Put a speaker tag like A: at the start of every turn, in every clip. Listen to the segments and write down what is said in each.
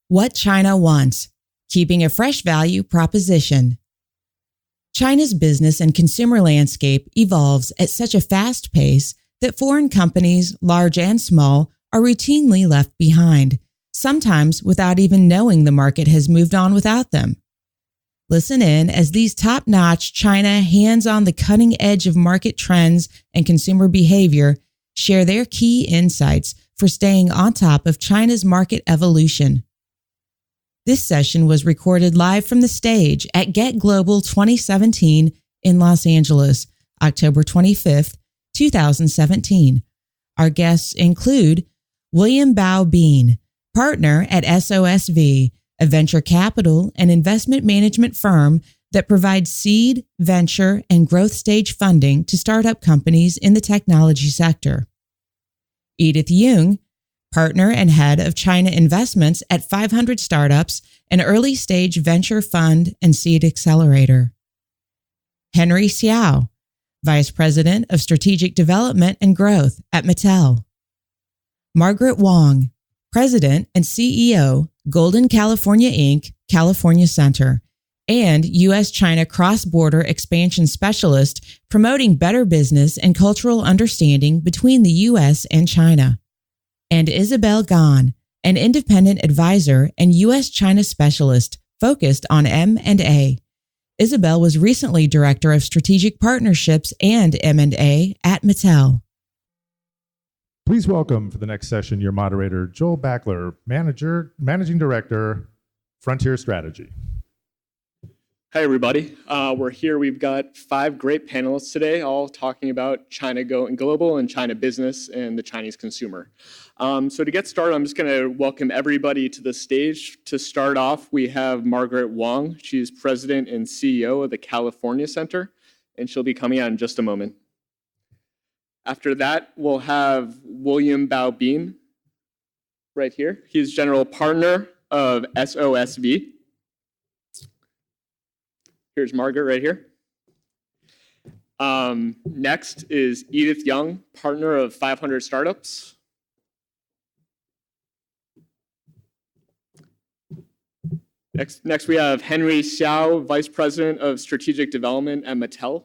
A: What China Wants, Keeping a Fresh Value Proposition. China's business and consumer landscape evolves at such a fast pace that foreign companies, large and small, are routinely left behind, sometimes without even knowing the market has moved on without them. Listen in as these top-notch China hands on the cutting edge of market trends and consumer behavior share their key insights for staying on top of China's market evolution. This session was recorded live from the stage at GetGlobal 2017 in Los Angeles, October 25th, 2017. Our guests include Bao Bean, partner at SOSV, a venture capital and investment management firm that provides seed, venture, and growth stage funding to startup companies in the technology sector. Edith Yeung, partner and head of China investments at 500 Startups, an early-stage venture fund and seed accelerator. Hsiao, vice president of strategic development and growth at Mattel. Margaret Wong, president and CEO, Golden California Inc., California Center, and U.S.-China cross-border expansion specialist promoting better business and cultural understanding between the U.S. and China. And Isabel Gan, an independent advisor and U.S.-China specialist focused on M&A. Isabel was recently Director of Strategic Partnerships and M&A at Mattel.
B: Please welcome for the next session your moderator, Joel Backler, Managing Director, Frontier Strategy.
C: Hi, everybody. We're here. We've got 5 great panelists today, all talking about China going global and China business and the Chinese consumer. So to get started, I'm just going to welcome everybody to the stage. To start off, we have Margaret Wong. She's president and CEO of the California Center, and she'll be coming out in just a moment. After that, we'll have Bao Bean right here. He's general partner of SOSV. Here's Margaret right here. Next is Edith Yeung, partner of 500 Startups. Next we have Hsiao, vice president of strategic development at Mattel.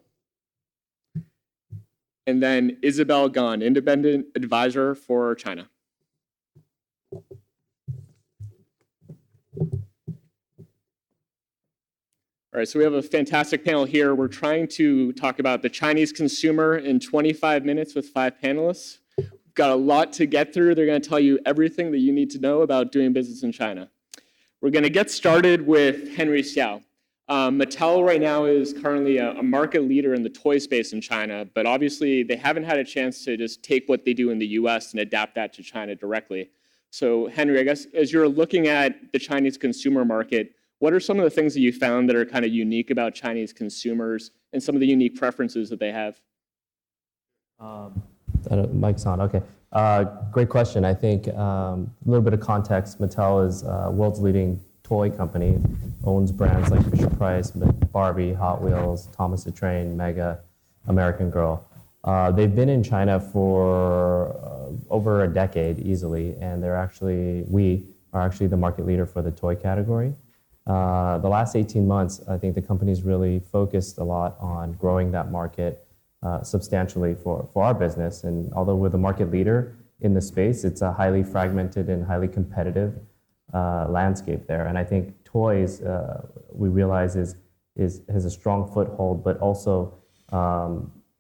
C: And then Isabel Gan, independent advisor for China. All right, so we have a fantastic panel here. We're trying to talk about the Chinese consumer in 25 minutes with 5 panelists. We've got a lot to get through. They're going to tell you everything that you need to know about doing business in China. We're going to get started with Hsiao. Mattel right now is currently a market leader in the toy space in China, but obviously they haven't had a chance to just take what they do in the US and adapt that to China directly. So Henry, I guess as you're looking at the Chinese consumer market, what are some of the things that you found that are kind of unique about Chinese consumers and some of the unique preferences that they have?
D: Mic's on, okay. Great question. I think a little bit of context, Mattel is world's leading toy company, owns brands like Fisher-Price, Barbie, Hot Wheels, Thomas the Train, Mega, American Girl. They've been in China for over a decade easily, and we are actually the market leader for the toy category. The last 18 months, I think the company's really focused a lot on growing that market substantially for our business. And although we're the market leader in the space, it's a highly fragmented and highly competitive landscape there. And I think toys, we realize has a strong foothold, but also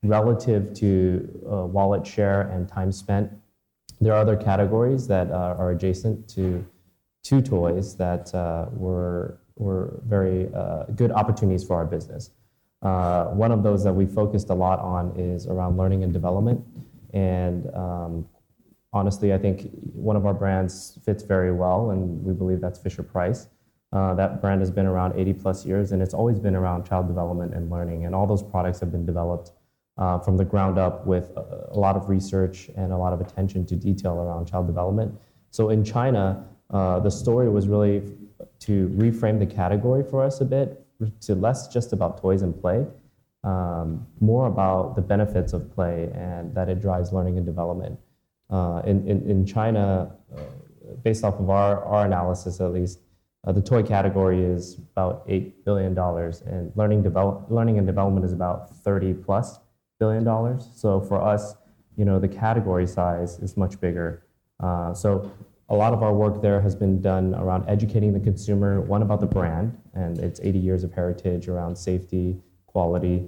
D: relative to wallet share and time spent, there are other categories that are adjacent to toys that were very good opportunities for our business. One of those that we focused a lot on is around learning and development. And honestly, I think one of our brands fits very well, and we believe that's Fisher-Price. That brand has been around 80 plus years, and it's always been around child development and learning. And all those products have been developed from the ground up with a lot of research and a lot of attention to detail around child development. So in China, the story was really to reframe the category for us a bit, to less just about toys and play, more about the benefits of play and that it drives learning and development. In China, based off of our analysis at least, the toy category is about $8 billion, and learning and development is about $30+ billion. So for us, the category size is much bigger. So a lot of our work there has been done around educating the consumer, one, about the brand and its 80 years of heritage around safety, quality,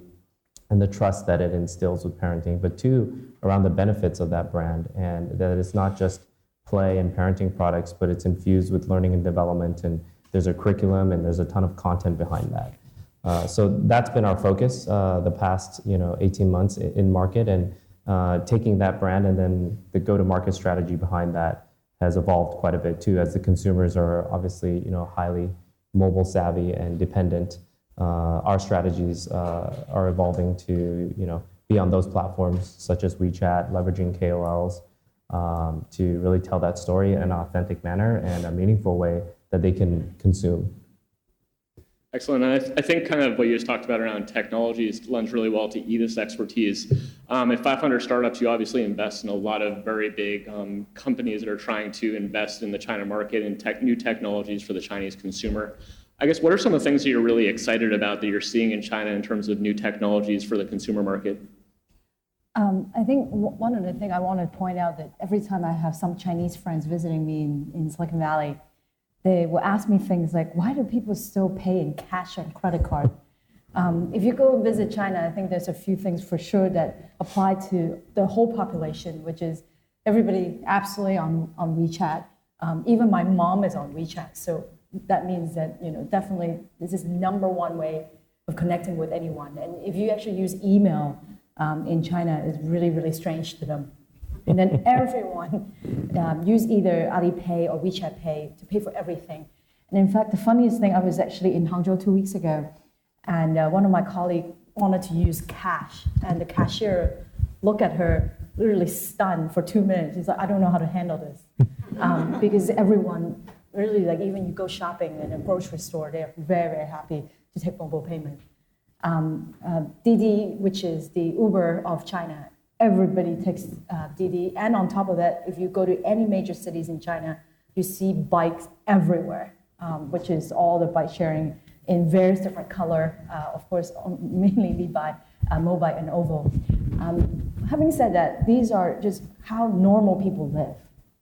D: and the trust that it instills with parenting, but two, around the benefits of that brand, and that it's not just play and parenting products, but it's infused with learning and development, and there's a curriculum and there's a ton of content behind that. So that's been our focus the past 18 months in market, and taking that brand and then the go-to-market strategy behind that has evolved quite a bit too, as the consumers are obviously highly mobile savvy and dependent. Our strategies are evolving to be on those platforms such as WeChat, leveraging KOLs to really tell that story in an authentic manner and a meaningful way that they can consume.
C: Excellent. And I think kind of what you just talked about around technologies lends really well to Edith's expertise. At 500 Startups, you obviously invest in a lot of very big companies that are trying to invest in the China market and new technologies for the Chinese consumer. I guess, what are some of the things that you're really excited about that you're seeing in China in terms of new technologies for the consumer market?
E: I think one of the things I want to point out that every time I have some Chinese friends visiting me in Silicon Valley, they will ask me things like, why do people still pay in cash and credit card? If you go visit China, I think there's a few things for sure that apply to the whole population, which is everybody absolutely on WeChat. Even my mom is on WeChat. So that means that definitely this is number one way of connecting with anyone. And if you actually use email in China, it's really, really strange to them. And then everyone use either Alipay or WeChat Pay to pay for everything. And in fact, the funniest thing, I was actually in Hangzhou 2 weeks ago, and one of my colleagues wanted to use cash, and the cashier looked at her literally stunned for 2 minutes. He's like, I don't know how to handle this. Because everyone, really, like even you go shopping in a grocery store, they're very, very happy to take mobile payment. Didi, which is the Uber of China, everybody takes Didi. And on top of that, if you go to any major cities in China, you see bikes everywhere, which is all the bike sharing in various different color, of course, mainly lead by Mobike and Ovo. Having said that, these are just how normal people live,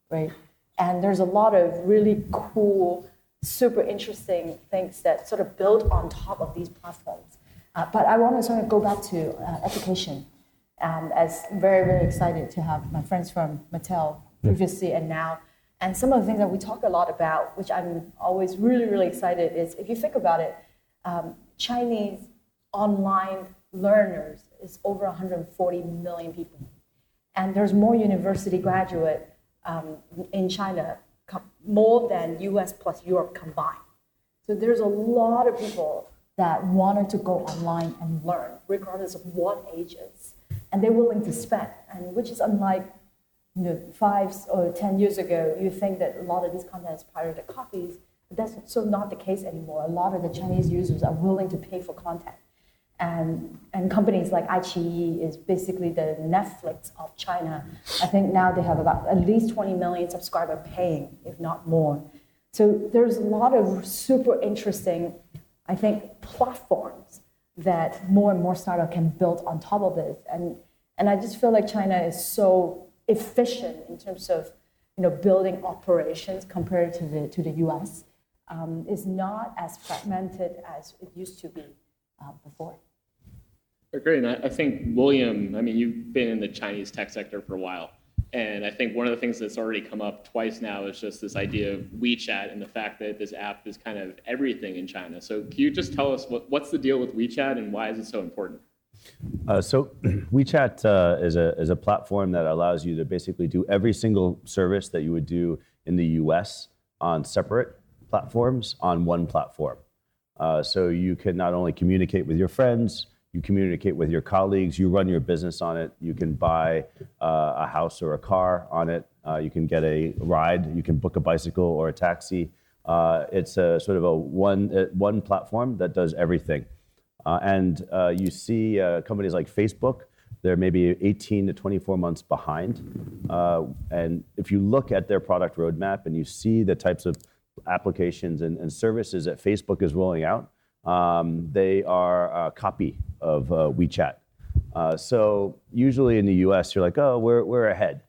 E: right? And there's a lot of really cool, super interesting things that sort of build on top of these platforms. But I want to sort of go back to education. As very, very excited to have my friends from Mattel previously and now. And some of the things that we talk a lot about, which I'm always really, really excited, is if you think about it, Chinese online learners is over 140 million people. And there's more university graduate in China, more than US plus Europe combined. So there's a lot of people that wanted to go online and learn, regardless of what ages. And they're willing to spend, and which is unlike 5 or 10 years ago. You think that a lot of this content is pirated copies, but that's so not the case anymore. A lot of the Chinese users are willing to pay for content, and companies like iQIYI is basically the Netflix of China. I think now they have about at least 20 million subscribers paying, if not more. So there's a lot of super interesting, I think, platforms that more and more startups can build on top of this. And I just feel like China is so efficient in terms of building operations compared to the US. Is not as fragmented as it used to be before.
C: Great, and I think, William, you've been in the Chinese tech sector for a while. And I think one of the things that's already come up twice now is just this idea of WeChat and the fact that this app is kind of everything in China. So can you just tell us what's the deal with WeChat and why is it so important?
F: So WeChat is a platform that allows you to basically do every single service that you would do in the US on separate platforms on one platform. So you can not only communicate with your friends, you communicate with your colleagues, you run your business on it, you can buy a house or a car on it, you can get a ride, you can book a bicycle or a taxi. It's a sort of a one platform that does everything. And you see companies like Facebook They're maybe 18 to 24 months behind. And if you look at their product roadmap and you see the types of applications and services that Facebook is rolling out, they are a copy of WeChat. So usually in the US, you're like, oh, we're ahead.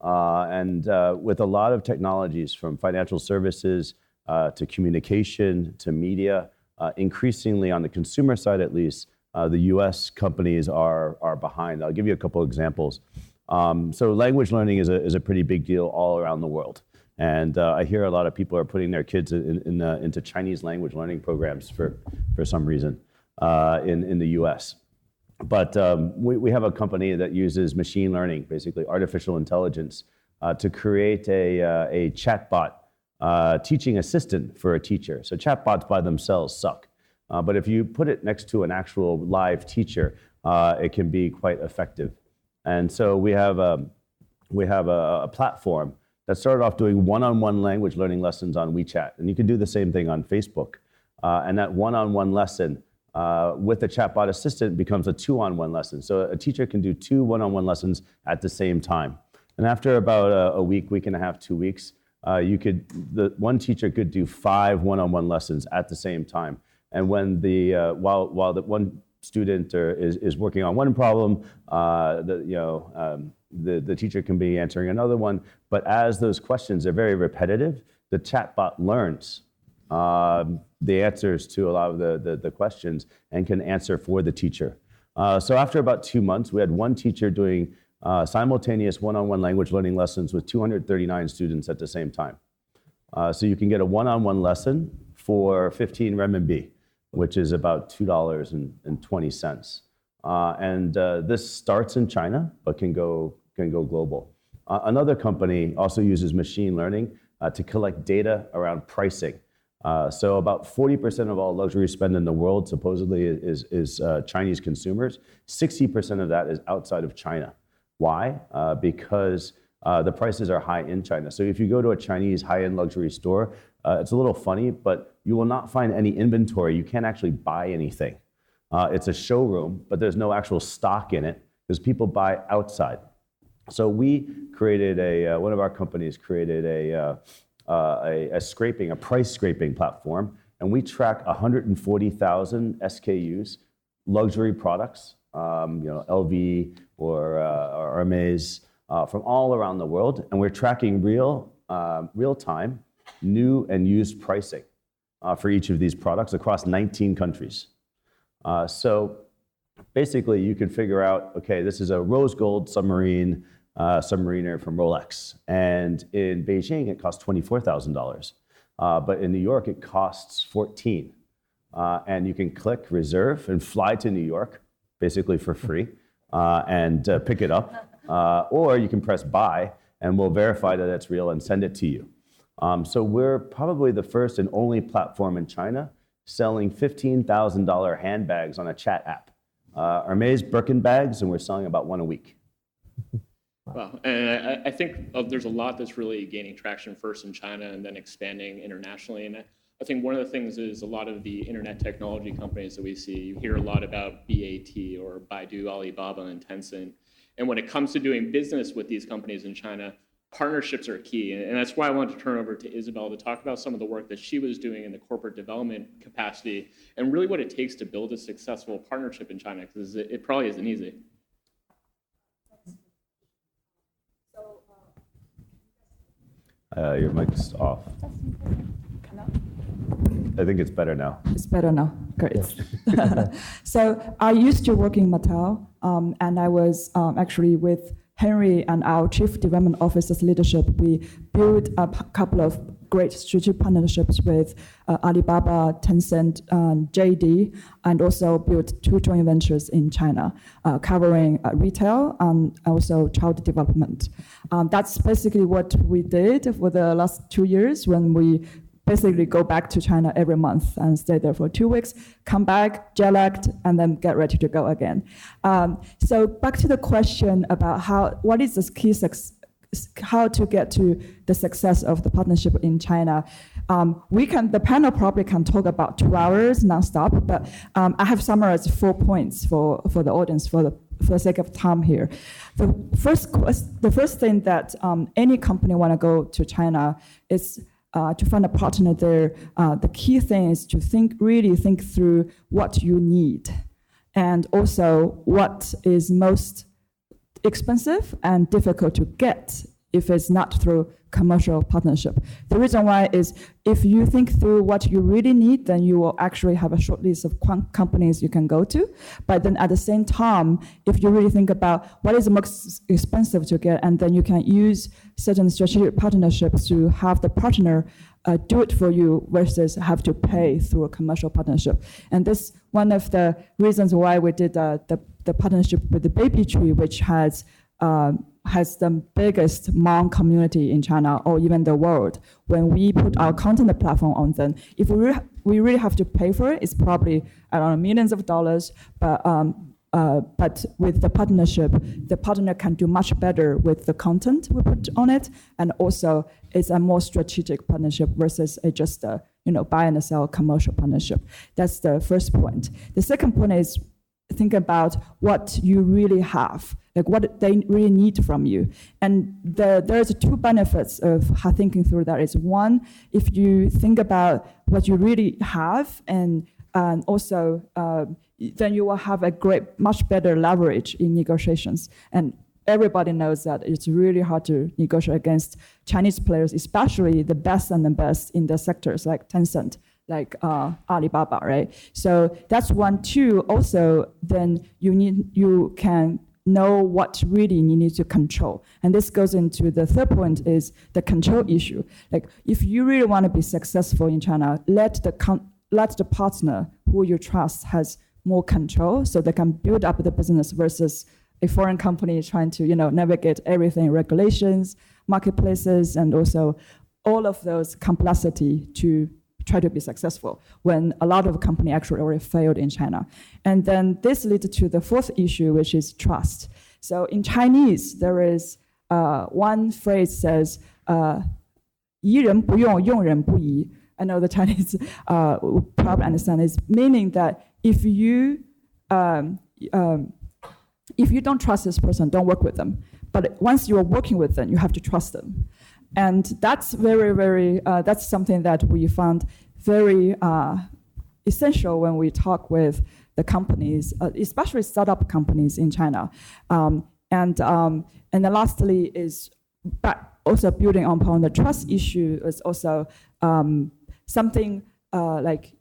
F: And with a lot of technologies from financial services to communication to media, increasingly on the consumer side at least, the US companies are behind. I'll give you a couple examples. So language learning is a pretty big deal all around the world. And I hear a lot of people are putting their kids into Chinese language learning programs for some reason in the US. But we have a company that uses machine learning, basically artificial intelligence, to create a chatbot teaching assistant for a teacher. So chatbots by themselves suck. But if you put it next to an actual live teacher, it can be quite effective. And so we have a platform that started off doing one-on-one language learning lessons on WeChat. And you can do the same thing on Facebook. And that one-on-one lesson with the chatbot assistant becomes a two-on-one lesson. So a teacher can do 2 one-on-one lessons at the same time. And after about a week and a half, 2 weeks, one teacher could do 5 one-on-one lessons at the same time. And when while the one student is working on one problem, the teacher can be answering another one. But as those questions are very repetitive, the chatbot learns the answers to a lot of the questions and can answer for the teacher. So after about 2 months, we had one teacher doing simultaneous one-on-one language learning lessons with 239 students at the same time. So you can get a one-on-one lesson for 15 renminbi, which is about $2.20. And this starts in China, but can go global. Another company also uses machine learning to collect data around pricing. So about 40% of all luxury spend in the world supposedly is Chinese consumers. 60% of that is outside of China. Why? Because the prices are high in China. So if you go to a Chinese high-end luxury store, it's a little funny, but you will not find any inventory. You can't actually buy anything. It's a showroom, but there's no actual stock in it because people buy outside. So we created one of our companies created a price scraping platform, and we track 140,000 SKUs, luxury products, LV or Hermes from all around the world, and we're tracking real time new and used pricing for each of these products across 19 countries. So basically, you can figure out, okay, this is a rose gold submariner from Rolex, and in Beijing it costs $24,000, but in New York it costs $14,000, and you can click reserve and fly to New York, basically for free, and pick it up, or you can press buy, and we'll verify that it's real and send it to you. So we're probably the first and only platform in China selling $15,000 handbags on a chat app. Hermes Birkin bags, and we're selling about 1 a week.
C: Wow, and I think there's a lot that's really gaining traction first in China and then expanding internationally. And I think one of the things is a lot of the internet technology companies that we see, you hear a lot about BAT or Baidu, Alibaba, and Tencent. And when it comes to doing business with these companies in China, partnerships are key. And that's why I wanted to turn over to Isabel to talk about some of the work that she was doing in the corporate development capacity and really what it takes to build a successful partnership in China, because it probably isn't easy.
F: Your mic's off. I think it's better now.
G: It's better now. Great. So I used to work in Mattel, and I was actually with Henry and our Chief Development Officer's leadership. We built a couple of great strategic partnerships with Alibaba, Tencent, JD, and also built 2 joint ventures in China, covering retail and also child development. That's basically what we did for the last 2 years when we basically go back to China every month and stay there for 2 weeks, come back, jet-lagged, and then get ready to go again. So back to the question about what is the key how to get to the success of the partnership in China. The panel probably can talk about 2 hours nonstop, but I have summarized 4 points for the audience for for the sake of time here. The first thing that any company want to go to China is to find a partner there. The key thing is to really think through what you need, and also what is most expensive and difficult to get if it's not through commercial partnership. The reason why is if you think through what you really need, then you will actually have a short list of companies you can go to. But then at the same time, if you really think about what is the most expensive to get, and then you can use certain strategic partnerships to have the partner do it for you versus have to pay through a commercial partnership. And this one of the reasons why we did the partnership with the Baby Tree, which has the biggest mom community in China or even the world. When we put our content platform on them, if we really have to pay for it, it's probably, I don't know, millions of dollars, but with the partnership, the partner can do much better with the content we put on it, and also it's a more strategic partnership versus just a buy and sell commercial partnership. That's the first point. The second point is think about what you really have, like what they really need from you. And there's two benefits of thinking through that. Is one, if you think about what you really have, and also then you will have a much better leverage in negotiations. And everybody knows that it's really hard to negotiate against Chinese players, especially the best and the best in the sectors like Tencent, like Alibaba, right? So that's one. Two, also, then you can know what really you need to control. And this goes into the third point, is the control issue. Like if you really want to be successful in China, let the partner who you trust has more control, so they can build up the business versus a foreign company trying to navigate everything, regulations, marketplaces, and also all of those complexity to try to be successful, when a lot of companies actually already failed in China. And then this leads to the fourth issue, which is trust. So in Chinese, there is one phrase says, 疑人不用，用人不疑. I know the Chinese probably understand this, meaning that if you don't trust this person, don't work with them. But once you are working with them, you have to trust them. And that's very, very, that's something that we found very essential when we talk with the companies, especially startup companies in China. And then lastly is, also building upon the trust issue, is also something like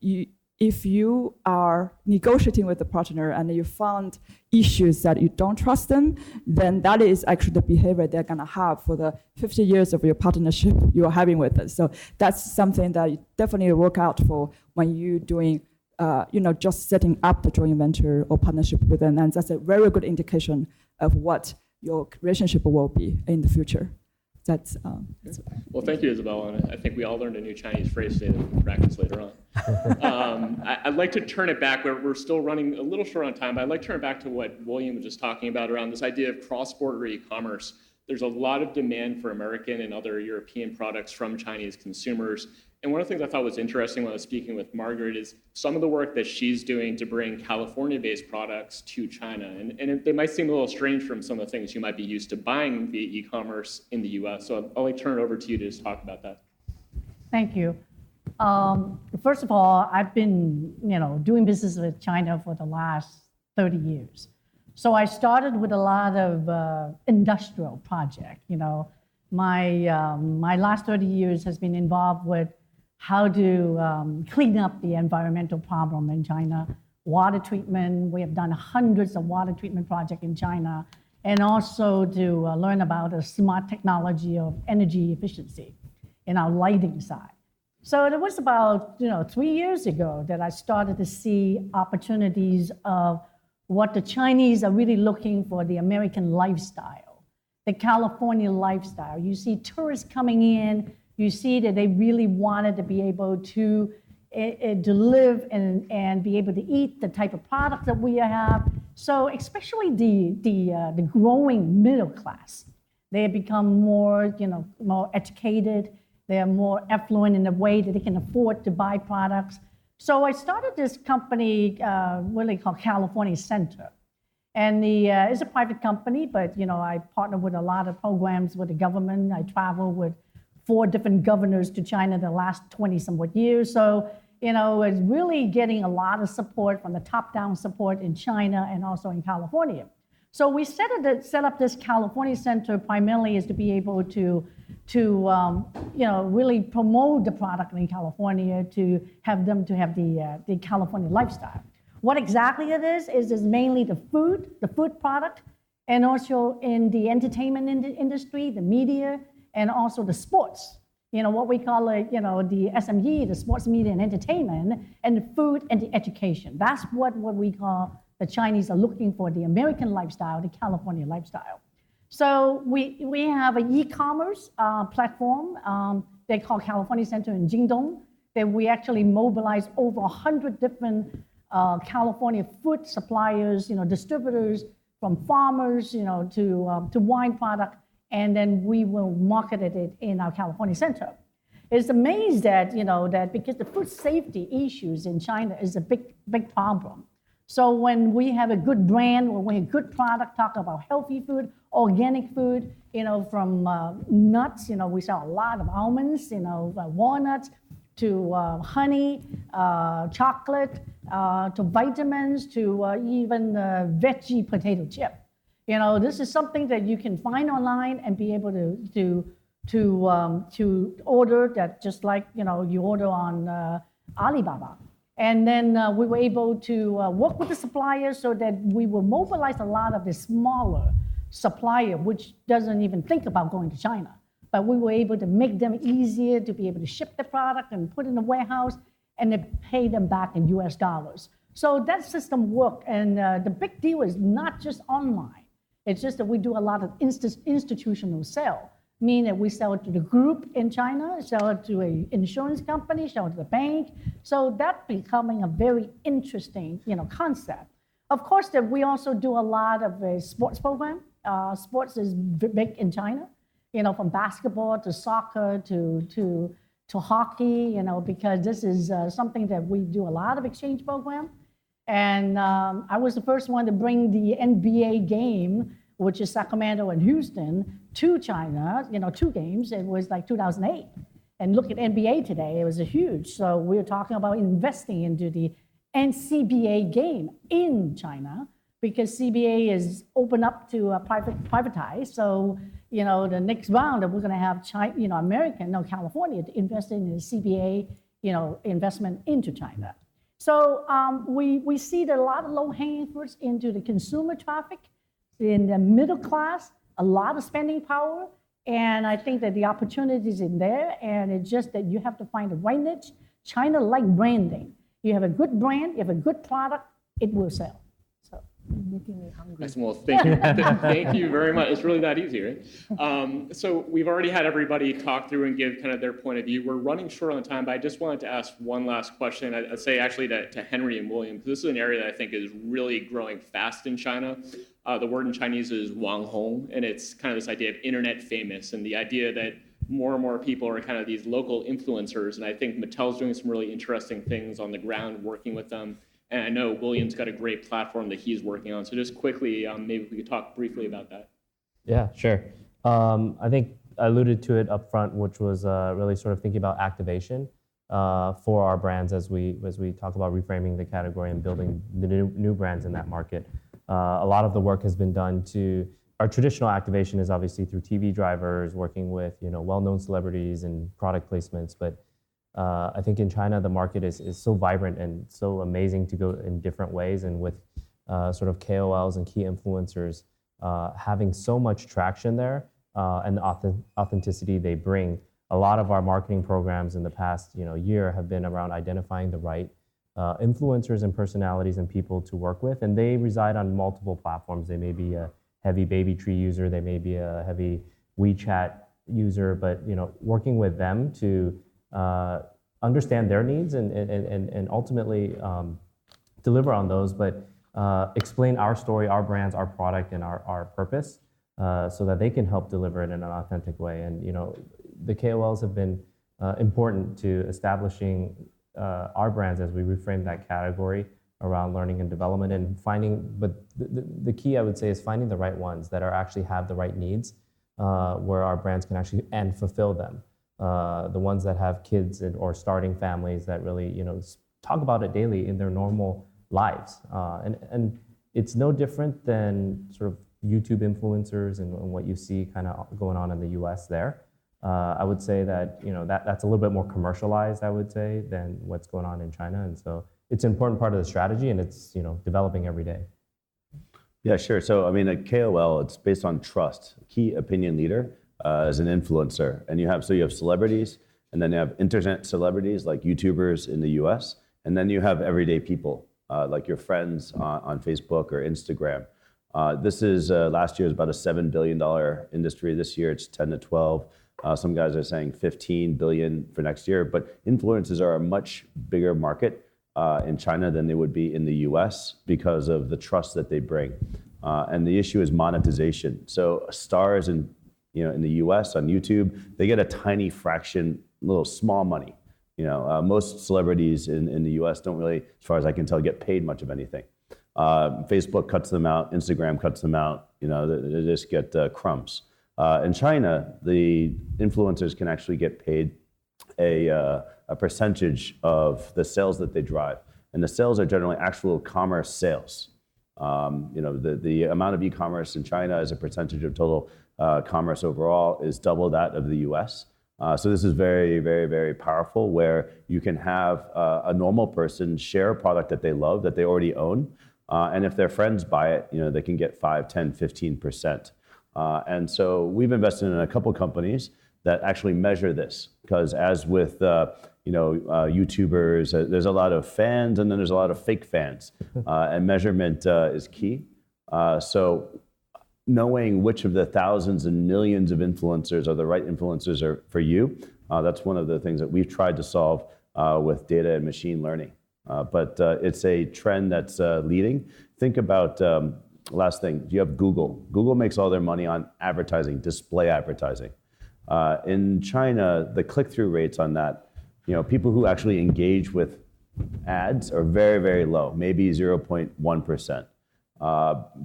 G: if you are negotiating with a partner and you found issues that you don't trust them, then that is actually the behavior they're going to have for the 50 years of your partnership you're having with us. So that's something that you definitely work out for when you're doing, just setting up the joint venture or partnership with them. And that's a very good indication of what your relationship will be in the future. That's
C: well, thank you, Isabel. And I think we all learned a new Chinese phrase today that we can practice later on. I'd like to turn it back. We're still running a little short on time, but I'd like to turn it back to what William was just talking about around this idea of cross-border e-commerce. There's a lot of demand for American and other European products from Chinese consumers. And one of the things I thought was interesting when I was speaking with Margaret is some of the work that she's doing to bring California-based products to China. And they might seem a little strange from some of the things you might be used to buying via e-commerce in the US. So I'll turn it over to you to just talk about that.
H: Thank you. First of all, I've been doing business with China for the last 30 years. So I started with a lot of industrial projects. My last 30 years has been involved with how to clean up the environmental problem in China, water treatment. We have done hundreds of water treatment projects in China, and also to learn about the smart technology of energy efficiency in our lighting side. So it was about 3 years ago that I started to see opportunities of what the Chinese are really looking for, the American lifestyle, the California lifestyle. You see tourists coming in, you see that they really wanted to be able to live and be able to eat the type of products that we have. So especially the growing middle class, they have become more educated. They are more affluent in the way that they can afford to buy products. So I started this company really called California Center. And it's a private company, but I partner with a lot of programs with the government. I travel with 4 different governors to China the last 20-somewhat years. So, it's really getting a lot of support from the top-down support in China and also in California. So we set up this California Center primarily is to be able to really promote the product in California, to have the California lifestyle. What exactly it is mainly the food product, and also in the entertainment industry, the media, and also the sports. What we call it, the SME, the sports, media, and entertainment, and the food and the education. That's what we call the Chinese are looking for, the American lifestyle, the California lifestyle. So we have an e-commerce platform they call California Center in Jingdong, that we actually mobilize over 100 different California food suppliers, distributors, from farmers, to wine product, and then we will market it in our California Center. It's amazing that, that because the food safety issues in China is a big problem. So when we have a good brand, when we have a good product, talk about healthy food, organic food, from nuts, we sell a lot of almonds, walnuts, to honey, chocolate, to vitamins, to even veggie potato chip. This is something that you can find online and be able to order that, just like you order on Alibaba. And then we were able to work with the suppliers so that we will mobilize a lot of the smaller supplier, which doesn't even think about going to China. But we were able to make them easier to be able to ship the product and put it in the warehouse and then pay them back in US dollars. So that system worked. And the big deal is not just online. It's just that we do a lot of institutional sale, meaning that we sell it to the group in China, sell it to an insurance company, sell it to the bank. So that's becoming a very interesting, concept. Of course, that we also do a lot of a sports program. Sports is big in China, from basketball to soccer to hockey, because this is something that we do a lot of exchange program. And I was the first one to bring the NBA game, which is Sacramento and Houston, to China, 2 games. It was like 2008. And look at NBA today, it was a huge. So we're talking about investing into the NCBA game in China, because CBA is open up to privatize. So, the next round that we're going to have California to invest in the CBA, investment into China. So we see that a lot of low-hanging fruits into the consumer traffic, in the middle class, a lot of spending power, and I think that the opportunity is in there, and it's just that you have to find the right niche. China like branding. You have a good brand, you have a good product, it will sell.
E: Making me hungry.
C: Well, thank you. Thank you very much. It's really that easy, right? So we've already had everybody talk through and give kind of their point of view. We're running short on time, but I just wanted to ask one last question. I'd say actually to Henry and William, because this is an area that I think is really growing fast in China. The word in Chinese is Wanghong, and it's kind of this idea of internet famous, and the idea that more and more people are kind of these local influencers. And I think Mattel's doing some really interesting things on the ground, working with them. And I know William's got a great platform that he's working on. So just quickly, maybe we could talk briefly about that.
D: Yeah, sure. I think I alluded to it up front, which was really sort of thinking about activation for our brands as we talk about reframing the category and building the new brands in that market. A lot of the work has been done our traditional activation is obviously through TV drivers, working with well-known celebrities and product placements, but I think in China, the market is so vibrant and so amazing to go in different ways, and with sort of KOLs and key influencers having so much traction there and the authenticity they bring. A lot of our marketing programs in the past year have been around identifying the right influencers and personalities and people to work with, and they reside on multiple platforms. They may be a heavy baby tree user, they may be a heavy WeChat user, but working with them to understand their needs and ultimately deliver on those, but explain our story, our brands, our product, and our purpose so that they can help deliver it in an authentic way. And the KOLs have been important to establishing our brands as we reframe that category around learning and development and finding, but the key I would say is finding the right ones that are actually have the right needs, where our brands can actually and fulfill them. The ones that have kids or starting families that really, talk about it daily in their normal lives. And it's no different than sort of YouTube influencers and what you see kind of going on in the US there. I would say that, that's a little bit more commercialized, I would say, than what's going on in China. And so it's an important part of the strategy, and it's, developing every day.
F: Yeah, sure. So, a KOL, it's based on trust. Key opinion leader is an influencer. And you have celebrities, and then you have internet celebrities like YouTubers in the US, and then you have everyday people like your friends on Facebook or Instagram. This is, last year was about a $7 billion industry. This year it's 10 to 12. Some guys are saying 15 billion for next year, but influencers are a much bigger market in China than they would be in the US because of the trust that they bring. And the issue is monetization. So stars in the US on YouTube, they get a tiny fraction, little small money. Most celebrities in the US don't really, as far as I can tell, get paid much of anything. Facebook cuts them out, Instagram cuts them out, they just get crumbs. In China, the influencers can actually get paid a percentage of the sales that they drive. And the sales are generally actual commerce sales. The amount of e-commerce in China as a percentage of total commerce overall is double that of the US. So this is very, very, very powerful, where you can have a normal person share a product that they love, that they already own. And if their friends buy it, they can get 5, 10, 15%. And so we've invested in a couple companies that actually measure this, because as with YouTubers, there's a lot of fans and then there's a lot of fake fans, and measurement is key. So knowing which of the thousands and millions of influencers are the right influencers for you, that's one of the things that we've tried to solve with data and machine learning. But it's a trend that's leading. Think about, last thing, you have Google. Google makes all their money on advertising, display advertising. In China, the click-through rates on that, people who actually engage with ads are very, very low, maybe 0.1%.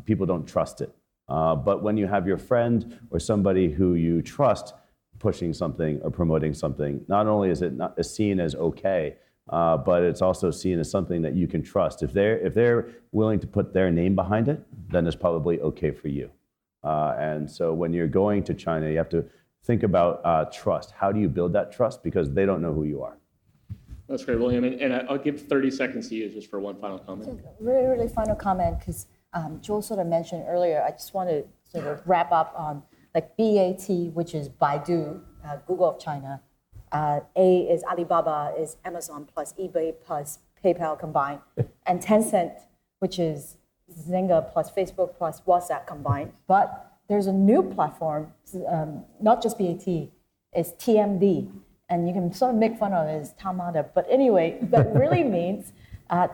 F: People don't trust it. But when you have your friend or somebody who you trust pushing something or promoting something, not only is it not seen as okay, but it's also seen as something that you can trust. If they're willing to put their name behind it, then it's probably okay for you. And so when you're going to China, you have to think about trust. How do you build that trust? Because they don't know who you are.
C: That's great, William. And I'll give 30 seconds to you just for one final comment.
E: Really, really final comment, because Joel sort of mentioned earlier, I just want to sort of wrap up on like BAT, which is Baidu, Google of China. A is Alibaba, is Amazon plus eBay plus PayPal combined, and Tencent, which is Zynga plus Facebook plus WhatsApp combined. But there's a new platform, not just BAT, it's TMD. And you can sort of make fun of it as Tamada. But anyway, that really means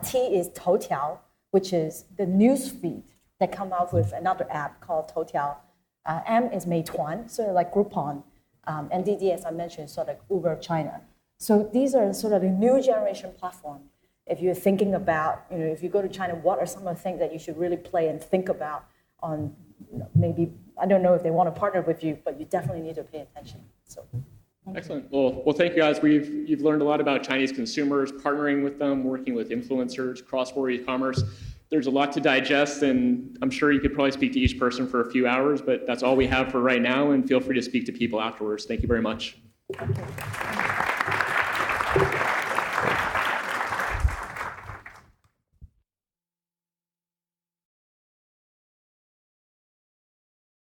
E: T is Toutiao, which is the news feed that come out with another app called Toutiao. M is Meituan, sort of like Groupon. And DD, as I mentioned, is sort of Uber of China. So these are sort of the new generation platform. If you're thinking about, if you go to China, what are some of the things that you should really play and think about on, maybe, I don't know if they want to partner with you, but you definitely need to pay attention. So.
C: Excellent. Well, thank you guys. You've learned a lot about Chinese consumers, partnering with them, working with influencers, cross-border e-commerce. There's a lot to digest, and I'm sure you could probably speak to each person for a few hours, but that's all we have for right now, and feel free to speak to people afterwards. Thank you very much.
E: Thank you.